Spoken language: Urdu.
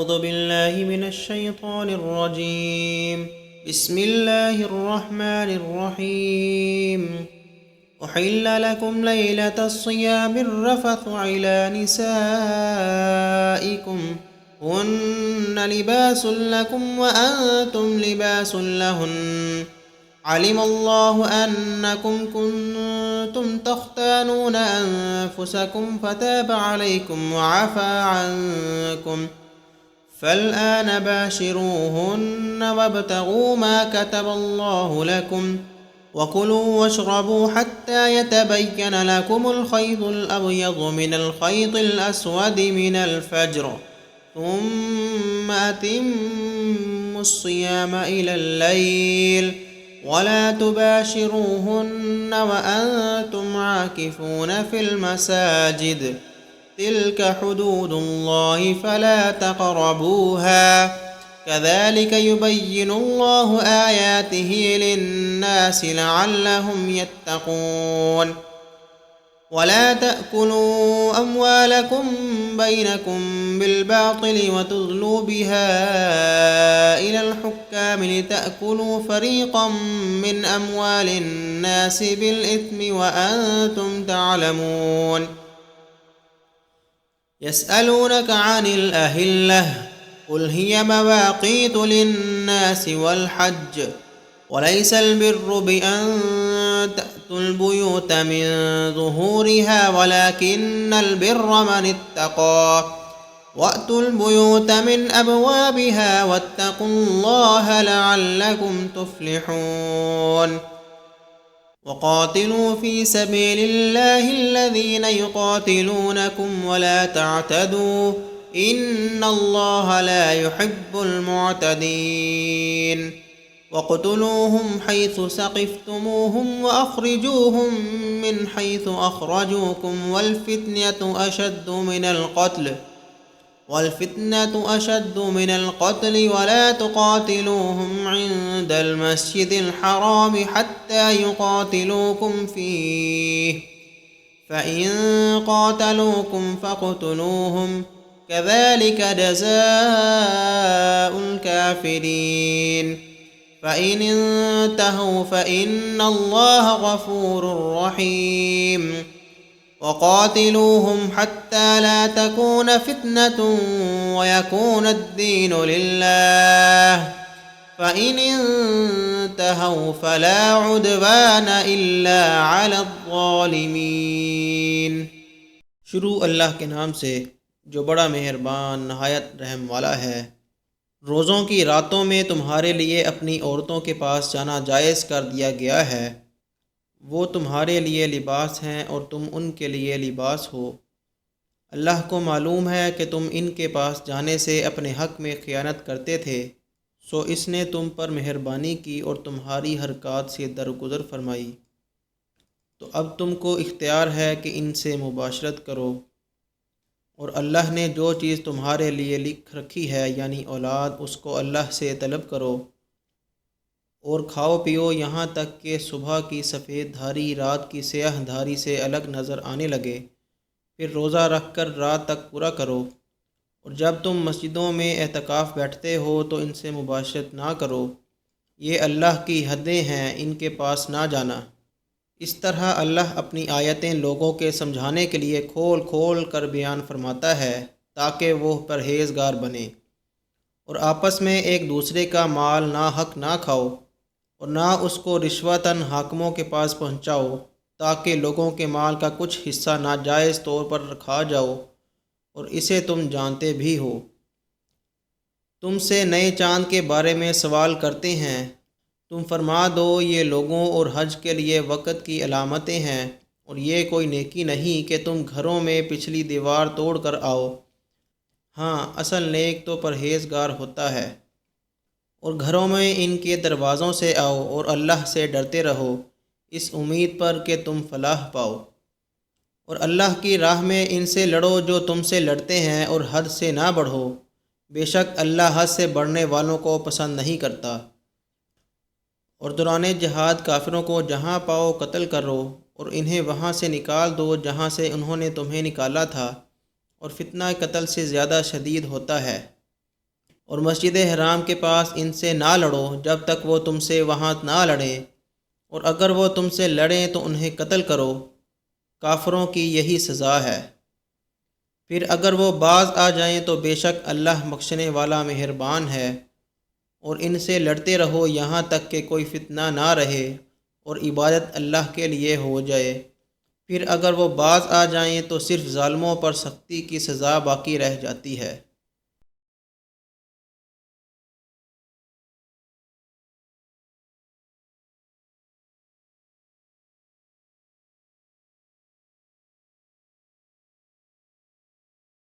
أعوذ بالله من الشيطان الرجيم. بسم الله الرحمن الرحيم. أحل لكم ليلة الصيام الرفث إلى نسائكم هن لباس لكم وأنتم لباس لهن علم الله أنكم كنتم تختانون أنفسكم فتاب عليكم وعفى عنكم فالآن باشروهن وابتغوا ما كتب الله لكم وكلوا واشربوا حتى يتبين لكم الخيط الأبيض من الخيط الأسود من الفجر ثم أتموا الصيام إلى الليل ولا تباشروهن وأنتم عاكفون في المساجد تلك حدود الله فلا تقربوها كذلك يبين الله آياته للناس لعلهم يتقون ولا تأكلوا أموالكم بينكم بالباطل وتدلوا بها إلى الحكام لتأكلوا فريقا من أموال الناس بالإثم وأنتم تعلمون يسألونك عن الأهلة قل هي مواقيت للناس والحج وليس البر بأن تأتوا البيوت من ظهورها ولكن البر من اتقى وأتوا البيوت من أبوابها واتقوا الله لعلكم تفلحون وقاتلوا في سبيل الله الذين يقاتلونكم ولا تعتدوا إن الله لا يحب المعتدين وقتلوهم حيث ثقفتموهم وأخرجوهم من حيث أخرجوكم والفتنة أشد من القتل ولا تقاتلوهم عند المسجد الحرام حتى يقاتلوكم فيه فإن قاتلوكم فاقتلوهم كذلك جزاء الكافرين فإن انتهوا فإن الله غفور رحيم وقاتلوهم حتى لا تكون فتنة ويكون الدين لله فإن انتهوا فلا عدوان إلا على الظالمين۔ شروع اللہ کے نام سے جو بڑا مہربان نہایت رحم والا ہے۔ روزوں کی راتوں میں تمہارے لیے اپنی عورتوں کے پاس جانا جائز کر دیا گیا ہے۔ وہ تمہارے لیے لباس ہیں اور تم ان کے لیے لباس ہو۔ اللہ کو معلوم ہے کہ تم ان کے پاس جانے سے اپنے حق میں خیانت کرتے تھے، سو اس نے تم پر مہربانی کی اور تمہاری حرکات سے درگزر فرمائی، تو اب تم کو اختیار ہے کہ ان سے مباشرت کرو، اور اللہ نے جو چیز تمہارے لیے لکھ رکھی ہے یعنی اولاد، اس کو اللہ سے طلب کرو اور کھاؤ پیو یہاں تک کہ صبح کی سفید دھاری رات کی سیاہ دھاری سے الگ نظر آنے لگے، پھر روزہ رکھ کر رات تک پورا کرو، اور جب تم مسجدوں میں اعتکاف بیٹھتے ہو تو ان سے مباشرت نہ کرو، یہ اللہ کی حدیں ہیں، ان کے پاس نہ جانا۔ اس طرح اللہ اپنی آیتیں لوگوں کے سمجھانے کے لیے کھول کھول کر بیان فرماتا ہے تاکہ وہ پرہیزگار بنیں، اور آپس میں ایک دوسرے کا مال ناحق نہ کھاؤ اور نہ اس کو رشوتاً حاکموں کے پاس پہنچاؤ تاکہ لوگوں کے مال کا کچھ حصہ ناجائز طور پر کھا جاؤ، اور اسے تم جانتے بھی ہو۔ تم سے نئے چاند کے بارے میں سوال کرتے ہیں، تم فرما دو یہ لوگوں اور حج کے لیے وقت کی علامتیں ہیں، اور یہ کوئی نیکی نہیں کہ تم گھروں میں پچھلی دیوار توڑ کر آؤ، ہاں اصل نیک تو پرہیزگار ہوتا ہے، اور گھروں میں ان کے دروازوں سے آؤ اور اللہ سے ڈرتے رہو اس امید پر کہ تم فلاح پاؤ، اور اللہ کی راہ میں ان سے لڑو جو تم سے لڑتے ہیں، اور حد سے نہ بڑھو، بے شک اللہ حد سے بڑھنے والوں کو پسند نہیں کرتا۔ اور دوران جہاد کافروں کو جہاں پاؤ قتل کرو اور انہیں وہاں سے نکال دو جہاں سے انہوں نے تمہیں نکالا تھا، اور فتنہ قتل سے زیادہ شدید ہوتا ہے۔ اور مسجد حرام کے پاس ان سے نہ لڑو جب تک وہ تم سے وہاں نہ لڑیں، اور اگر وہ تم سے لڑیں تو انہیں قتل کرو، کافروں کی یہی سزا ہے۔ پھر اگر وہ باز آ جائیں تو بے شک اللہ بخشنے والا مہربان ہے، اور ان سے لڑتے رہو یہاں تک کہ کوئی فتنہ نہ رہے اور عبادت اللہ کے لیے ہو جائے۔ پھر اگر وہ باز آ جائیں تو صرف ظالموں پر سختی کی سزا باقی رہ جاتی ہے۔